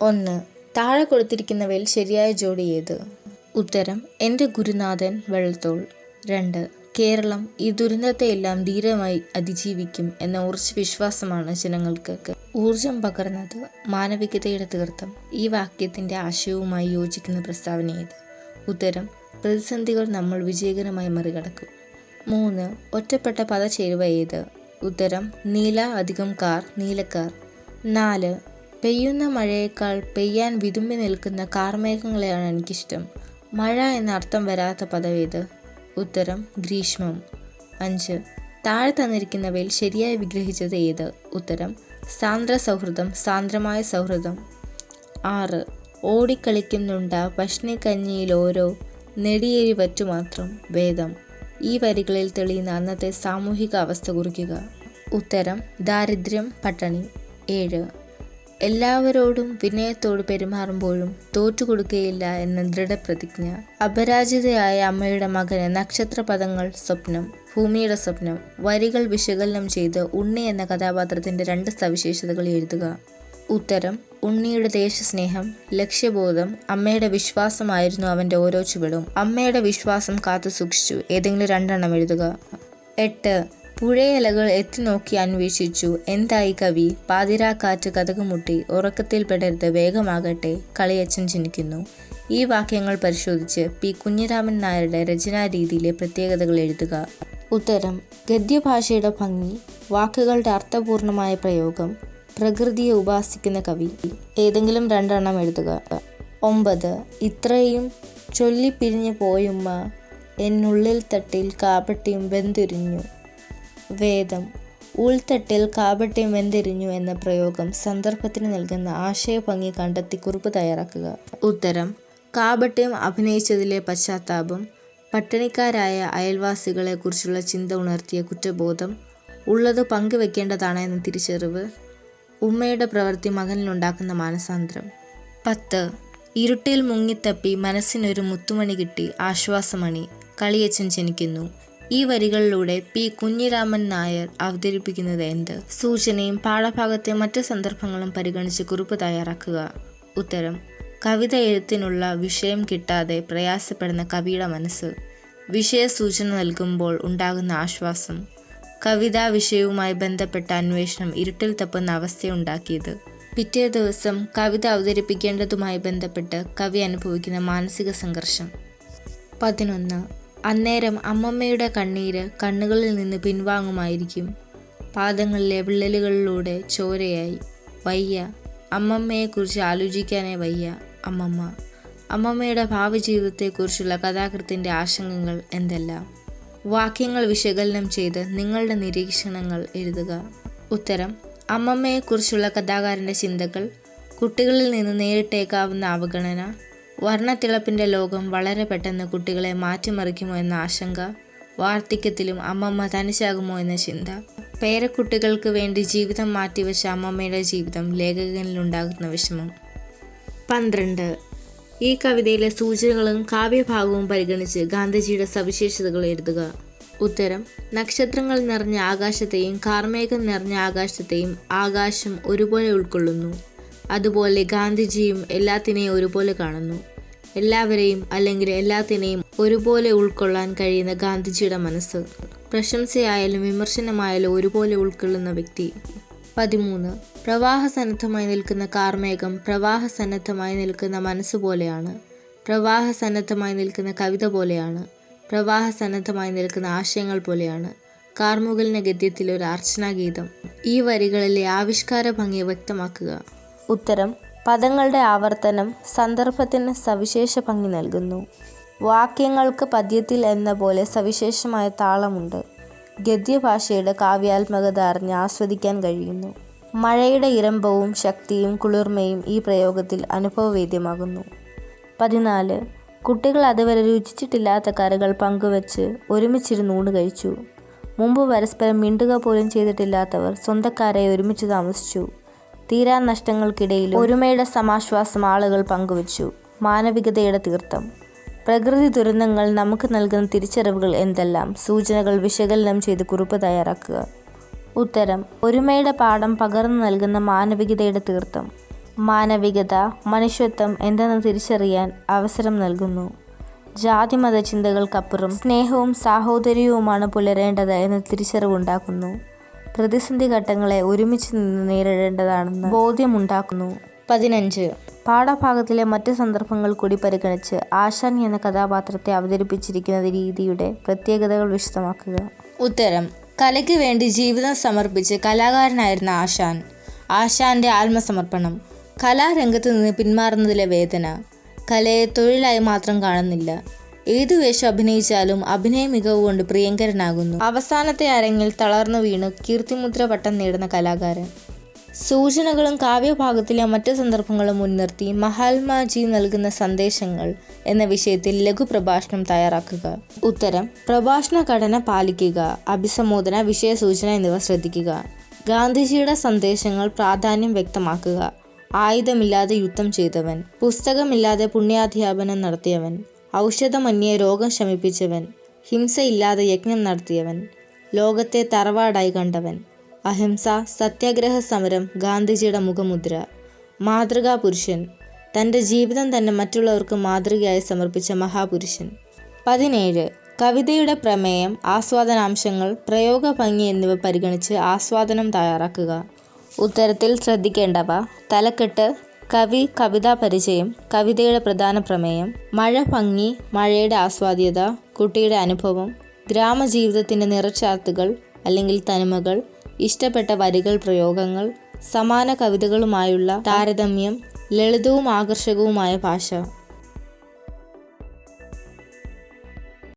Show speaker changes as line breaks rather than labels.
1. താഴെ കൊടുത്തിരിക്കുന്നവയിൽ ശരിയായ ജോഡി ഏത്? ഉത്തരം എൻ്റെ ഗുരുനാഥൻ വെള്ളത്തോൾ. 2. കേരളം ഈ ദുരന്തത്തെയെല്ലാം ധീരമായി അതിജീവിക്കും എന്ന ഉറച്ച വിശ്വാസമാണ് ജനങ്ങൾക്ക് ഊർജം പകർന്നത്. മാനവികതയുടെ തീർത്ഥം. ഈ വാക്യത്തിൻ്റെ ആശയവുമായി യോജിക്കുന്ന പ്രസ്താവന ഏത്? ഉത്തരം പ്രതിസന്ധികൾ നമ്മൾ വിജയകരമായി മറികടക്കും. 3. ഒറ്റപ്പെട്ട പദചേരുവ ഏത്? ഉത്തരം നീല + കാർ, നീലക്കാർ. 4. പെയ്യുന്ന മഴയേക്കാൾ പെയ്യാൻ വിതുമ്പി നിൽക്കുന്ന കാർമേഘങ്ങളെയാണ് എനിക്കിഷ്ടം. മഴ എന്ന അർത്ഥം വരാത്ത പദം ഏത്? ഉത്തരം ഗ്രീഷ്മം. 5. താഴെ തന്നിരിക്കുന്നവയിൽ ശരിയായി വിഗ്രഹിച്ചത് ഏത്? ഉത്തരം സാന്ദ്ര സൗഹൃദം, സാന്ദ്രമായ സൗഹൃദം. 6. ഓടിക്കളിക്കുന്നുണ്ട പഷ്ണിക്കഞ്ഞിയിൽ ഓരോ നെടിയേരി വറ്റുമാത്രം വേദം. ഈ വരികളിൽ തെളിയുന്ന അന്നത്തെ സാമൂഹിക അവസ്ഥ കുറിക്കുക. ഉത്തരം ദാരിദ്ര്യം, പട്ടിണി. 7. എല്ലാവരോടും വിനയത്തോട് പെരുമാറുമ്പോഴും തോറ്റുകൊടുക്കുകയില്ല എന്ന ദൃഢപ്രതിജ്ഞ. അപരാജിതയായ അമ്മയുടെ മകന് നക്ഷത്രപദങ്ങൾ സ്വപ്നം, ഭൂമിയുടെ സ്വപ്നം. വരികൾ വിശകലനം ചെയ്ത് ഉണ്ണി എന്ന കഥാപാത്രത്തിൻ്റെ 2 സവിശേഷതകൾ എഴുതുക. ഉത്തരം ഉണ്ണിയുടെ ദേശസ്നേഹം, ലക്ഷ്യബോധം, അമ്മയുടെ വിശ്വാസമായിരുന്നു അവൻ്റെ ഓരോ ചുവടും. അമ്മയുടെ വിശ്വാസം കാത്തു സൂക്ഷിച്ചു. ഏതെങ്കിലും 2 എണ്ണം എഴുതുക. 8. പുഴയലകൾ എത്തിനോക്കി അന്വേഷിച്ചു എന്തായി കവി, പാതിരാക്കാറ്റ് കതകുമുട്ടി, ഉറക്കത്തിൽ പെടരുത് വേഗമാകട്ടെ, കളിയച്ചൻ ജനിക്കുന്നു. ഈ വാക്യങ്ങൾ പരിശോധിച്ച് പി കുഞ്ഞിരാമൻ നായരുടെ രചനാരീതിയിലെ പ്രത്യേകതകൾ എഴുതുക. ഉത്തരം ഗദ്യഭാഷയുടെ ഭംഗി, വാക്കുകളുടെ അർത്ഥപൂർണമായ പ്രയോഗം, പ്രകൃതിയെ ഉപാസിക്കുന്ന കവി. ഏതെങ്കിലും 2 എണ്ണം എഴുതുക. 9. ഇത്രയും ചൊല്ലിപ്പിരിഞ്ഞു പോയുമ്മ എന്നുള്ളിൽ തട്ടിൽ കാപട്യം വെന്തുരിഞ്ഞു. വേദം. ഉൾത്തട്ടിൽ കാപട്യം വെന്തിരിഞ്ഞു എന്ന പ്രയോഗം സന്ദർഭത്തിന് നൽകുന്ന ആശയഭംഗി കണ്ടെത്തി കുറിപ്പ് തയ്യാറാക്കുക. ഉത്തരം കാപട്യം അഭിനയിച്ചതിലെ പശ്ചാത്താപം, പട്ടിണിക്കാരായ അയൽവാസികളെ കുറിച്ചുള്ള ചിന്ത ഉണർത്തിയ കുറ്റബോധം, ഉള്ളത് പങ്കുവെക്കേണ്ടതാണ് എന്ന തിരിച്ചറിവ്, ഉമ്മയുടെ പ്രവൃത്തി മകനിലുണ്ടാക്കുന്ന മാനസാന്തരം. 10. ഇരുട്ടിൽ മുങ്ങിത്തപ്പി മനസ്സിനൊരു മുത്തുമണി കിട്ടി, ആശ്വാസമണി, കളിയച്ചൻ ജനിക്കുന്നു. ഈ വരികളിലൂടെ പി കുഞ്ഞിരാമൻ നായർ അവതരിപ്പിക്കുന്നത് എന്ത്? സൂചനയും പാഠഭാഗത്തെ മറ്റ് സന്ദർഭങ്ങളും പരിഗണിച്ച് കുറിപ്പ് തയ്യാറാക്കുക. ഉത്തരം കവിത എഴുത്തിനുള്ള വിഷയം കിട്ടാതെ പ്രയാസപ്പെടുന്ന കവിയുടെ മനസ്സ്, വിഷയസൂചന നൽകുമ്പോൾ ഉണ്ടാകുന്ന ആശ്വാസം, കവിതാ വിഷയവുമായി ബന്ധപ്പെട്ട അന്വേഷണം ഇരുട്ടിൽ തപ്പുന്ന അവസ്ഥയുണ്ടാക്കിയത്, പിറ്റേ ദിവസം കവിത അവതരിപ്പിക്കേണ്ടതുമായി ബന്ധപ്പെട്ട് കവി അനുഭവിക്കുന്ന മാനസിക സംഘർഷം. 11. അന്നേരം അമ്മമ്മയുടെ കണ്ണീര് കണ്ണുകളിൽ നിന്ന് പിൻവാങ്ങുമായിരിക്കും. പാദങ്ങളിലെ വിള്ളലുകളിലൂടെ ചോരയായി. വയ്യ, അമ്മമ്മയെക്കുറിച്ച് ആലോചിക്കാനേ വയ്യ. അമ്മമ്മ. അമ്മമ്മയുടെ ഭാവി ജീവിതത്തെക്കുറിച്ചുള്ള കഥാകൃത്തിൻ്റെ ആശങ്കകൾ എന്തെല്ലാം? വാക്യങ്ങൾ വിശകലനം ചെയ്ത് നിങ്ങളുടെ നിരീക്ഷണങ്ങൾ എഴുതുക. ഉത്തരം അമ്മമ്മയെക്കുറിച്ചുള്ള കഥാകാരൻ്റെ ചിന്തകൾ, കുട്ടികളിൽ നിന്ന് നേരിട്ടേക്കാവുന്ന അവഗണന, വർണ്ണത്തിളപ്പിൻ്റെ ലോകം വളരെ പെട്ടെന്ന് കുട്ടികളെ മാറ്റിമറിക്കുമോ എന്ന ആശങ്ക, വാർദ്ധക്യത്തിലും അമ്മമ്മ തനിച്ചാകുമോ എന്ന ചിന്ത, പേരക്കുട്ടികൾക്ക് വേണ്ടി ജീവിതം മാറ്റിവെച്ച അമ്മമ്മയുടെ ജീവിതം ലേഖകനിലുണ്ടാകുന്ന വിഷമം. 12. ഈ കവിതയിലെ സൂചനകളും കാവ്യഭാഗവും പരിഗണിച്ച് ഗാന്ധിജിയുടെ സവിശേഷതകൾ എഴുതുക. ഉത്തരം നക്ഷത്രങ്ങൾ നിറഞ്ഞ ആകാശത്തെയും കാർമേഘം നിറഞ്ഞ ആകാശത്തെയും ആകാശം ഒരുപോലെ ഉൾക്കൊള്ളുന്നു. അതുപോലെ ഗാന്ധിജിയും എല്ലാത്തിനെയും ഒരുപോലെ കാണുന്നു. എല്ലാവരെയും അല്ലെങ്കിൽ എല്ലാത്തിനെയും ഒരുപോലെ ഉൾക്കൊള്ളാൻ കഴിയുന്ന ഗാന്ധിജിയുടെ മനസ്സ്, പ്രശംസയായാലും വിമർശനമായാലും ഒരുപോലെ ഉൾക്കൊള്ളുന്ന വ്യക്തി. 13. പ്രവാഹസന്നദ്ധമായി നിൽക്കുന്ന കാർമേഘം പ്രവാഹസന്നദ്ധമായി നിൽക്കുന്ന മനസ്സുപോലെയാണ്. പ്രവാഹസന്നദ്ധമായി നിൽക്കുന്ന കവിത പോലെയാണ്. പ്രവാഹസന്നദ്ധമായി നിൽക്കുന്ന ആശയങ്ങൾ പോലെയാണ്. കാർമുകിലിൻ്റെ ഗദ്യത്തിൽ ഒരു അർച്ചനാഗീതം. ഈ വരികളിലെ ആവിഷ്കാര ഭംഗി വ്യക്തമാക്കുക. ഉത്തരം പദങ്ങളുടെ ആവർത്തനം സന്ദർഭത്തിന് സവിശേഷ ഭംഗി നൽകുന്നു. വാക്യങ്ങൾക്ക് പദ്യത്തിൽ എന്ന പോലെ സവിശേഷമായ താളമുണ്ട്. ഗദ്യഭാഷയുടെ കാവ്യാത്മകത അറിഞ്ഞ് ആസ്വദിക്കാൻ കഴിയുന്നു. മഴയുടെ ഇരമ്പവും ശക്തിയും കുളിർമയും ഈ പ്രയോഗത്തിൽ അനുഭവവേദ്യമാകുന്നു. 14. കുട്ടികൾ അതുവരെ രുചിച്ചിട്ടില്ലാത്ത കറികൾ പങ്കുവച്ച് ഒരുമിച്ചിരുന്ന് ഊണ് കഴിച്ചു. മുമ്പ് പരസ്പരം മിണ്ടുക പോലും ചെയ്തിട്ടില്ലാത്തവർ സ്വന്തക്കാരെ ഒരുമിച്ച് താമസിച്ചു. തീരാ നഷ്ടങ്ങൾക്കിടയിൽ ഒരുമയുടെ സമാശ്വാസം ആളുകൾ പങ്കുവച്ചു. മാനവികതയുടെ തീർത്ഥം. പ്രകൃതി ദുരന്തങ്ങൾ നമുക്ക് നൽകുന്ന തിരിച്ചറിവുകൾ എന്തെല്ലാം? സൂചനകൾ വിശകലനം ചെയ്ത് കുറിപ്പ് തയ്യാറാക്കുക. ഉത്തരം ഒരുമയുടെ പാഠം പകർന്നു നൽകുന്ന മാനവികതയുടെ തീർത്ഥം. മാനവികത, മനുഷ്യത്വം എന്തെന്ന് തിരിച്ചറിയാൻ അവസരം നൽകുന്നു. ജാതിമത ചിന്തകൾക്കപ്പുറം സ്നേഹവും സാഹോദര്യവുമാണ് പുലരേണ്ടത് എന്ന തിരിച്ചറിവുണ്ടാക്കുന്നു. പ്രതിസന്ധി ഘട്ടങ്ങളെ ഒരുമിച്ച് നിന്ന് നേരിടേണ്ടതാണെന്ന് ബോധ്യമുണ്ടാക്കുന്നു. 15. പാഠഭാഗത്തിലെ മറ്റ് സന്ദർഭങ്ങൾ കൂടി പരിഗണിച്ച് ആശാൻ എന്ന കഥാപാത്രത്തെ അവതരിപ്പിച്ചിരിക്കുന്ന രീതിയുടെ പ്രത്യേകതകൾ വിശദമാക്കുക. ഉത്തരം: കലയ്ക്ക് വേണ്ടി ജീവിതം സമർപ്പിച്ച് കലാകാരനായിരുന്ന ആശാൻ. ആശാന്റെ ആത്മസമർപ്പണം. കലാരംഗത്ത് നിന്ന് പിന്മാറുന്നതിലെ വേദന. കലയെ തൊഴിലായി മാത്രം കാണുന്നില്ല. ഏതു വേഷം അഭിനയിച്ചാലും അഭിനയ മികവ് കൊണ്ട് പ്രിയങ്കരനാകുന്നു. അവസാനത്തെ അരങ്ങിൽ തളർന്നു വീണു കീർത്തിമുദ്ര പട്ടം നേടുന്ന കലാകാരൻ. സൂചനകളും കാവ്യഭാഗത്തിലെ മറ്റ് സന്ദർഭങ്ങളും മുൻനിർത്തി മഹാത്മാജി നൽകുന്ന സന്ദേശങ്ങൾ എന്ന വിഷയത്തിൽ ലഘുപ്രഭാഷണം തയ്യാറാക്കുക. ഉത്തരം: പ്രഭാഷണ ഘടന പാലിക്കുക. അഭിസംബോധന, വിഷയസൂചന എന്നിവ ശ്രദ്ധിക്കുക. ഗാന്ധിജിയുടെ സന്ദേശങ്ങൾ പ്രാധാന്യം വ്യക്തമാക്കുക. ആയുധമില്ലാതെ യുദ്ധം ചെയ്തവൻ, പുസ്തകമില്ലാതെ പുണ്യാധ്യാപനം നടത്തിയവൻ, ഔഷധമന്യേ രോഗം ശമിപ്പിച്ചവൻ, ഹിംസയില്ലാതെ യജ്ഞം നടത്തിയവൻ, ലോകത്തെ തറവാടായി കണ്ടവൻ, അഹിംസ, സത്യാഗ്രഹ സമരം ഗാന്ധിജിയുടെ മുഖമുദ്ര, മാതൃകാ പുരുഷൻ, തൻ്റെ ജീവിതം തന്നെ മറ്റുള്ളവർക്ക് മാതൃകയായി സമർപ്പിച്ച മഹാപുരുഷൻ. 17. കവിതയുടെ പ്രമേയം, ആസ്വാദനാംശങ്ങൾ, പ്രയോഗ ഭംഗി എന്നിവ പരിഗണിച്ച് ആസ്വാദനം തയ്യാറാക്കുക. ഉത്തരത്തിൽ ശ്രദ്ധിക്കേണ്ടവ: തലക്കെട്ട്, കവി, കവിതാ പരിചയം, കവിതയുടെ പ്രധാന പ്രമേയം, മഴ ഭംഗി, മഴയുടെ ആസ്വാദ്യത, കുട്ടിയുടെ അനുഭവം, ഗ്രാമജീവിതത്തിൻ്റെ നിറച്ചാർത്തുകൾ അല്ലെങ്കിൽ തനിമകൾ, ഇഷ്ടപ്പെട്ട വരികൾ, പ്രയോഗങ്ങൾ, സമാന കവിതകളുമായുള്ള താരതമ്യം, ലളിതവും ആകർഷകവുമായ ഭാഷ.